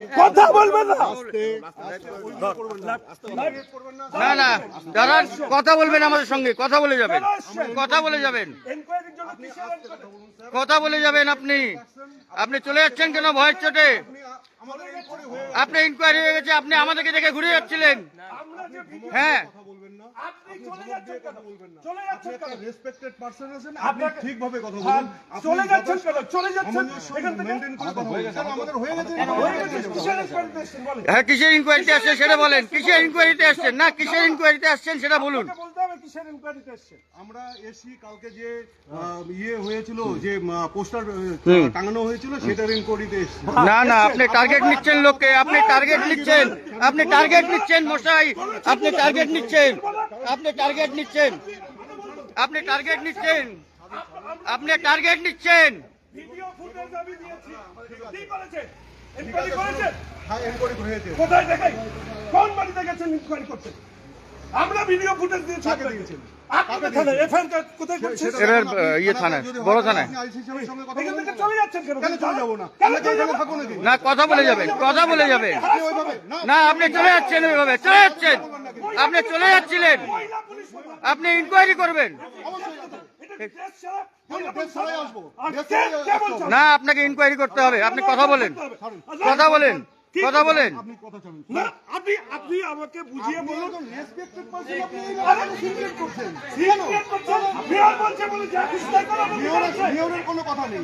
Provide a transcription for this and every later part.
কথা বলবেন না, না না দাঁড়ান, কথা বলবেন আমাদের সঙ্গে, কথা বলে যাবেন, কথা বলে যাবেন, কথা বলে যাবেন। আপনি আপনি চলে যাচ্ছেন কেন ভয়ের চোটে? আপনি ইনকোয়ারি হয়ে গেছে, আপনি আমাদেরকে দেখে ঘুরে যাচ্ছিলেন। হ্যাঁ হ্যাঁ, কিসের ইনকোয়ারিতে আসছেন সেটা বলেন। কিসের ইনকোয়ারিতে আসছেন? না কিসের ইনকোয়ারিতে আসছেন সেটা বলুন। আমরা এসি কালকে যে ইয়ে হয়েছিল, যে পোস্টার টাঙানো হয়েছিল, সেটার ইনকোয়ারিতে এসেছি। না না, আপনি টার্গেট নিচ্ছেন লোককে, আপনি টার্গেট নিচ্ছেন, আপনি টার্গেট নিচ্ছেন মশাই, আপনি টার্গেট নিচ্ছেন, আপনি টার্গেট নিচ্ছেন, আপনি টার্গেট নিচ্ছেন, আপনি টার্গেট নিচ্ছেন। কোথায় দেখাই? কোন বাড়িতে গেছেন ইনকোয়ারি করতে? আমরা ভিডিও ফুটেজ দিয়ে ছাকে দিয়েছি। আপনাদের থানায় এফআইআর কোথায় করছেন? এবার ইয়ে থানায়, বড় থানায়। এখান থেকে চলে যাচ্ছেন কেন? কেন চলে যাবো না? থাকো নাকি? না কথা বলে যাবেন, কথা বলে যাবেন। না আপনি চলে যাচ্ছেন, ওইভাবে চলে যাচ্ছেন, আপনি চলে যাচ্ছিলেন, আপনি ইনকোয়ারি করবেন। না আপনাকে ইনকোয়ারি করতে হবে, আপনি কথা বলেন, কথা বলেন, কথা বলেন। না আপনি আমাকে বুঝিয়ে বলুন। কোনো কথা নেই।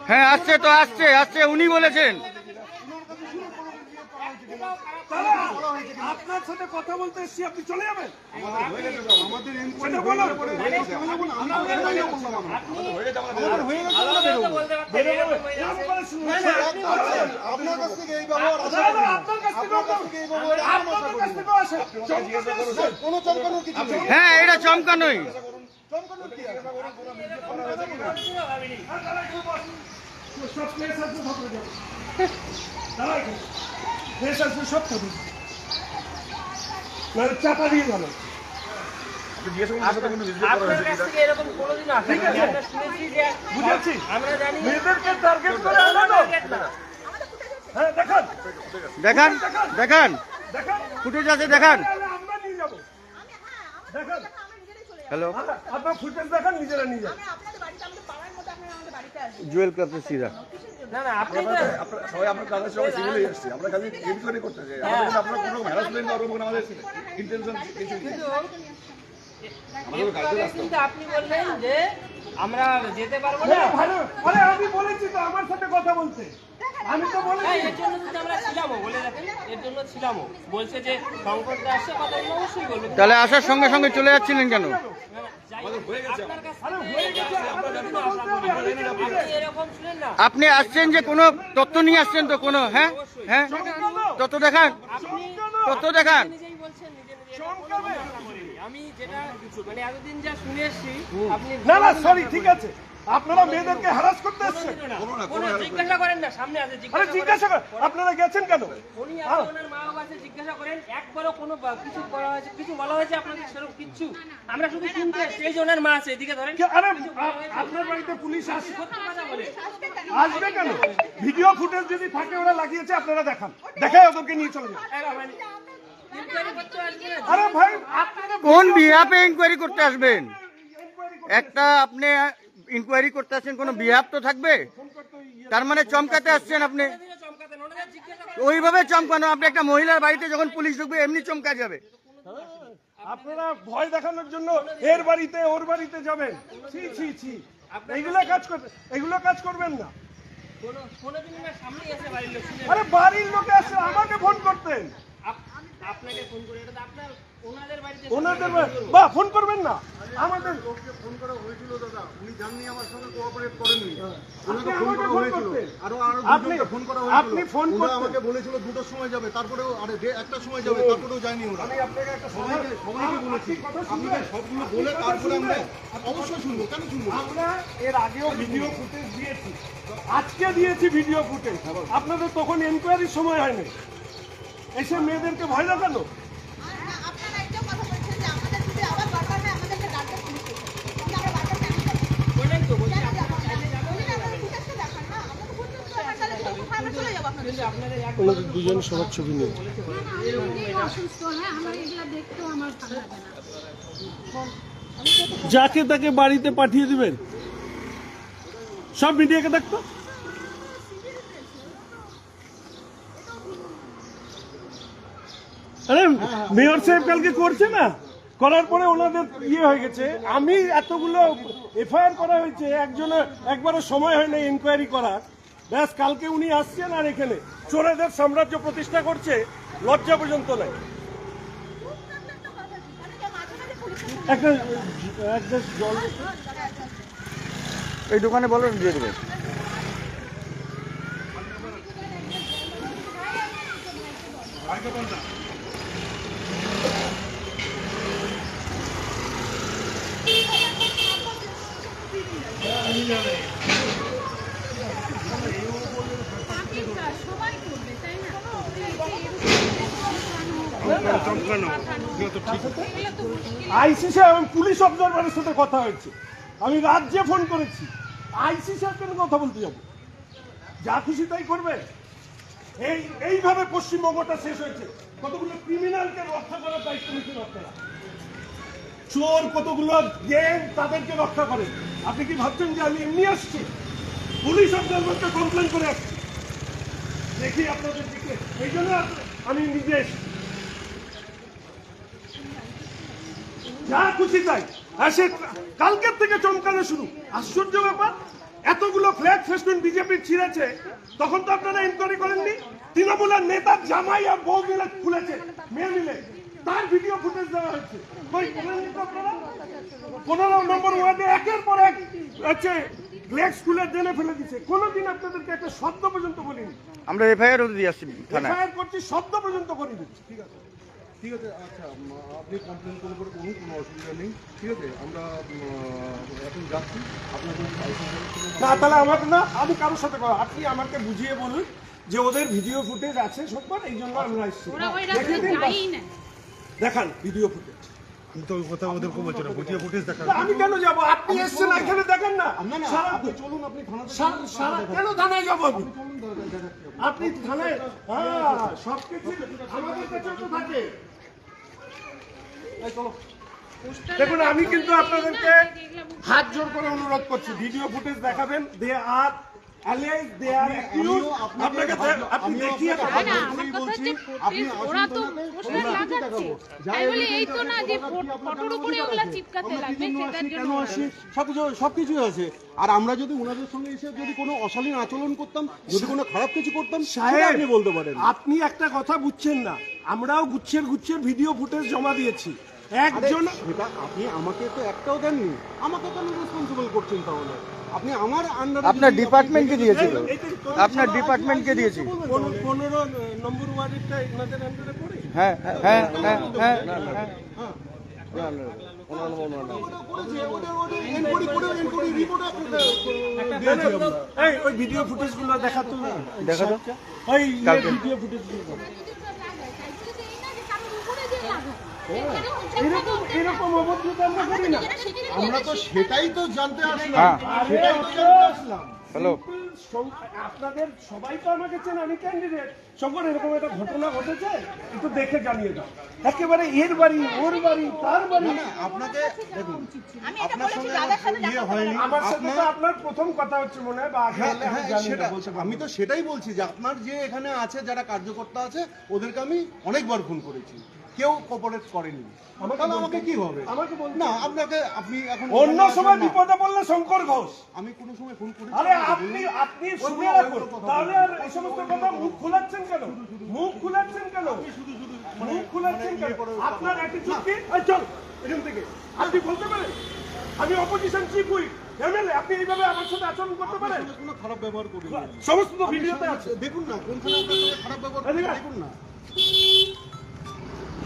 হ্যাঁ আসছে তো, আসছে আসছে, উনি বলেছেন। আপনার সাথে কথা বলতে এসছি, আপনি চলে যাবেন? হ্যাঁ এটা চমকানোই। চাপা দিয়ে গেল। বুঝেছি, মেয়েদেরকে টার্গেট করে দেখান, দেখান, দেখান, দেখান, ফুটেজ আছে দেখান। আমরা নিয়ে যাবো। দেখান, হ্যালো, আপনার ফুটেজ দেখান, নিজেরা নিয়ে যান। জুয়েল ক্লাবের সিরা। না না আপনি সবাই আমরা তাদের সঙ্গে সিভিলে এসেছি, আমরা খালি ইনকোয়ারি করতে চাই। আমাদের আপনারা কোনো হ্যারাসমেন্ট বা ওরকম আমাদের ইন্টেনশন কিছু নেই। কিন্তু আপনি বললেন যে আমরা যেতে পারবো না। আরে আমি বলেছি তো আমার সাথে কথা বলতে, আমি তো বলেছি। এর জন্য কিন্তু আমরা ছিলামও, বলে রাখেন, এর জন্য ছিলামও। বলছে যে সংকটটা আসছে, কথা বলে অবশ্যই বলবো। তাহলে আসার সঙ্গে সঙ্গে চলে যাচ্ছিলেন কেন? আপনি আসছেন যে কোনো তথ্য নিয়ে আসছেন তো কোনো? হ্যাঁ হ্যাঁ, তথ্য দেখান, তথ্য দেখান। আমি যেটা মানে এতদিন যা শুনে এসছি, আপনি না সরি, ঠিক আছে, আপনারা মেয়েদেরকে হ্যারাস করতে এসেছেন। জিজ্ঞাসা করেন না, সামনে আছে আরে জিজ্ঞাসা করেন, আপনারা গেছেন কেন? উনি আছে, ওনার মা বাবা আছে, জিজ্ঞাসা করেন। একবারও কোনো কিছু করা হয়েছে, কিছু বলা হয়েছে আপনাদের সেরকম কিচ্ছু? আমরা শুধু শুনতে এসেছি। এই যে ওনার মা আছে, এদিকে ধরেন। আরে আপনার বাড়িতে পুলিশ আসবে? সত্যি কথা বলে আসবে কেন? ভিডিও ফুটেজ যদি থাকে ওরা লাগিয়েছে, আপনারা দেখান, দেখে ওদেরকে নিয়ে চলে যান। আরে ভাই আপনারা কোন বিহাপে ইনকোয়ারি করতে আসবেন? একটা আপনি ইনকোয়ারি করতে আসছেন, কোনো বিহাপ তো থাকবে। তার মানে চমকাতে আসছেন আপনি, ওইভাবে চমকানো। আপনি একটা মহিলার বাড়িতে যখন পুলিশ ঢুকবে এমনি চমকা যাবে। আপনারা ভয় দেখানোর জন্য এর বাড়িতে ওর বাড়িতে যাবেন। ছি ছি ছি, এগুলো কাজ করবেন না। আরে বাড়ির লোকে আসছে, আমাকে ফোন করতেন। আপনাকে ফোন করে, এটা তো আপনার ওনাদের বাড়িতে ওনাদের বা ফোন করবেন না। আমাদের লোককে ফোন করা হয়েছিল দাদা, উনি জাননি, আমার সঙ্গে কোঅপারেট করেননি। ওনাকে ফোন আমাকে করা ফোন হয়েছিল, করতেন। আরো আপনি ফোন করা হয়েছিল। আপনি ফোন ওরা করতেন। আমাকে বলেছিল 2টার সময় যাবে, তারপরেও আরে 1টার সময় যাবে, তারপরেও যায়নি ওরা। আমি আপনাকে একটা সবাইকে বলেছি, আপনাকে সবগুলো বলে তারপরে আমরা অবশ্যই শুনবো। কেন শুনবো? আমরা এর আগেও ভিডিও ফুটেজ দিয়েছি, আজকে দিয়েছি ভিডিও ফুটেজ। আপনাদের তখন এনকোয়ারির সময় হয়নি, এসে মেয়েদেরকে ভয় দেখানো। আপনারা একটা কথা বলছেন যে আমাদের যদি আবার দরকার হয় আমাদেরকে ডাক্তার পুলিশ স্টেশন, কিন্তু আমরা বাচ্চা কেন যাবো? ওইটাই তো বলছি। কেন যাবো? আমরা? বলি না, আমরা ফুটেজটা দেখান না, আমরা তো ফুটেজ দেখান, তাহলে আমরা চলে যাবো আপনাদের সাথে। আপনাদের এক ওনাদের দুজন সবার ছবি নিয়ে অসুস্থ হ্যাঁ আমার এগুলা দেখতেও আমার ভালো লাগে না। যাকে তাকে বাড়িতে পাঠিয়ে দিবেন, সব মিডিয়াকে দেখতো। আরে মেয়র সাহেব কালকে করছে না, করার পরে ওনাদের ইয়ে হয়ে গেছে। আমি এতগুলো এফআইআর করা হয়েছে, একজনের একবারও সময় হয় না ইনকোয়ারি করার। ব্যাস কালকে উনি আসছেন আর এখানে চোরেদের সাম্রাজ্য প্রতিষ্ঠা করছে, লজ্জা পর্যন্ত নাই। একটা এক গ্লাস জল এই দোকানে বলো দিয়ে দেবে। সবাই করবে তাই না? আইসি সাহেব এবং পুলিশ অবজারভারের সাথে কথা হয়েছে, আমি রাজ্যে ফোন করেছি। আইসি সাহেব কেন কথা বলতে যাবো? যা খুশি তাই করবে। এইভাবে পশ্চিমবঙ্গটা শেষ হয়েছে। কতগুলো ক্রিমিনালকে রক্ষা করার দায়িত্ব নিচ্ছেন আপনারা, চোর কতগুলো গ্যাং তাদেরকে রক্ষা করেন। আপনি কি ভাবছেন যে আমি এমনি আসছি? পুলিশ অবজারভারকে কমপ্লেন করে আসছি, দেখি আপনাদের দিকে। এই জন্য আমি নিজে এসেছি। যা খুশি তাই আসে, কালকের থেকে চমকানো শুরু। আশ্চর্য ব্যাপার, এতগুলো ফ্ল্যাগ ফেস্টুন বিজেপির ছিঁড়েছে, তখন তো আপনারা ইনকোয়ারি করেননি। তৃণমূলের নেতার জামাই আর বউ মিলে খুলেছে, মেয়ে মিলে, তার ভিডিও ফুটেজ দেওয়া হয়েছে। কই বলেননি তো আপনারা? 15 নম্বর ওয়ার্ডে একের পর এক হচ্ছে ফ্ল্যাগ স্কুলে জেনে ফেলে দিচ্ছে। কোনোদিন আপনাদেরকে একটা শব্দ পর্যন্ত বলিনি। আমরা এফআইআর দিয়ে আসছি থানায়। এফআইআর করছি, শব্দ পর্যন্ত করিনি। ঠিক আছে, আচ্ছা আপনি কমপ্লেন করে করুন, কোনো অসুবিধা নেই। ঠিক আছে, আমরা এখন যাচ্ছি আপনাদের না তাহলে আমাকে না, আমি কারোর সাথে কথা, আপনি আমাকে বুঝিয়ে বলুন যে ওদের ভিডিও ফুটেজ আছে সববার, এই জন্য আমরা এসেছি। ওরা ওই রাস্তায় যায়ই না। দেখান ভিডিও ফুটেজ। আমি তো ওই কথা ওদেরকে বলছি না, ভিডিও ফুটেজ দেখা। আমি কেন যাবো? আপনি এসছেন এখানে, দেখেন না। আপনি চলুন, আপনি থানাতে কেন থানায় যাবো আমি? আপনি থানায়, হ্যাঁ সবকিছু আমাদের কাছে তো থাকে। এই চলো। দেখুন আমি কিন্তু আপনাদেরকে হাত জোর করে অনুরোধ করছি, ভিডিও ফুটেজ দেখাবেন। দে আর অ্যালিয়াস, দে আর অ্যাকিউজ। আপনাকে আপনি দেখিয়ে না না, আমার কথা হচ্ছে ওরা তো পোস্টার লাগাচ্ছে, তাই বলে এই তো না যে ফটোর উপরে ওগুলা চিপকাতে লাগবে, সেটার কেন জন্য আসি, সবকিছুই আছে। আর আমরা যদি ওনাদের সঙ্গে এসে যদি কোনো অশালীন আচরণ করতাম, যদি কোনো খারাপ কিছু করতাম, সেটা আপনি বলতে পারেন। আপনি একটা কথা বুঝছেন না, আমরাও গুচ্ছের ভিডিও ফুটেজ জমা দিয়েছি। একজন সেটা আপনি আমাকে তো একটাও দেননি, আমাকে কেন রেসপন্সিবল করছেন তাহলে? আপনি আমার আন্ডারে আপনার ডিপার্টমেন্টকে দিয়েছিল, আপনার ডিপার্টমেন্টকে দিয়েছি। 15 নম্বর ওয়ার্ডেরটা আপনাদের আন্ডারে পড়ে। হ্যাঁ হ্যাঁ হ্যাঁ হ্যাঁ এই ওই ভিডিও ফুটেজ গুলো দেখাতো, দেখা তো। ওই ভিডিও ফুটেজ গুলো এরকম অবস্থা আমরা করি না। আমরা তো সেটাই তো জানতে আসলাম। হ্যাঁ সেটাই তো জানতে আসলাম। হ্যালো, আপনাদের সবাই তো আমাকে চেন, আমি ক্যান্ডিডেট। শঙ্কর এরকম একটা ঘটনা ঘটেছে, একটু দেখে জানিয়ে দাও। একেবারে এর বাড়ি, ওর বাড়ি, তার বাড়ি। আপনাকে দেখুন, আমি এটা আপনার বলেছি সঙ্গে দাদার সাথে ইয়ে দেখা হয়নি। আমার সাথে তো আপনার প্রথম কথা হচ্ছে মনে হয়, বা আগে হলে আমি জানি না, বলতে পারবো না। আমি তো সেটাই বলছি যে আপনার যে এখানে আছে, যারা কার্যকর্তা আছে, ওদেরকে আমি অনেকবার ফোন করেছি, কেউ কোঅপারেট করেনি। তাহলে আমাকে কি হবে? আমাকে বলতে না, আপনাকে আপনি এখন অন্য সময় বিপদে পড়লে শঙ্কর ঘোষ। আমি কোনো সময় ফোন করি? আরে আপনি শুনে রাখুন, তাহলে আর এই সমস্ত কথা মুখ খোলাচ্ছেন কেন? মুখ খোলাচ্ছেন কেন? মুখ খোলাচ্ছেন কেন? আপনার অ্যাটিটিউড কি? এই চল এখান থেকে। আপনি বলতে পারেন আমি অপোজিশন চিফ হুইপ এমএলএ, আপনি এইভাবে আমার সাথে আচরণ করতে পারেন? কোনো খারাপ ব্যবহার করি না। সমস্ত ভিডিওতে আছে, দেখুন না কোনখানে আপনার সঙ্গে খারাপ ব্যবহার করি, দেখুন না।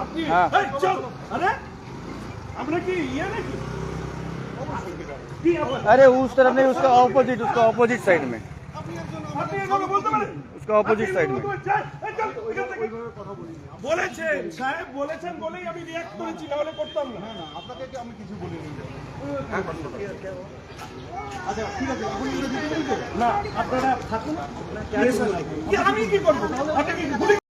আপনি হ্যাঁ। এই চল। আরে আমরা কি ইয়ে নাকি? কি আবার? अरे उस तरफ नहीं, उसका ऑपोजिट साइड में। আপনি এগুলো বলতে পারেন? उसका ऑपोजिट साइड में। বলেছেন সাহেব, বলেছেন বলেই আমি রিঅ্যাক্ট করেছি, না হলে করতাম না। না আপনাকে কি আমি কিছু বলিনি। আচ্ছা ঠিক আছে, এখন এটা দিতে বলতে না আপনারা থাকুন, আমি কি করবো?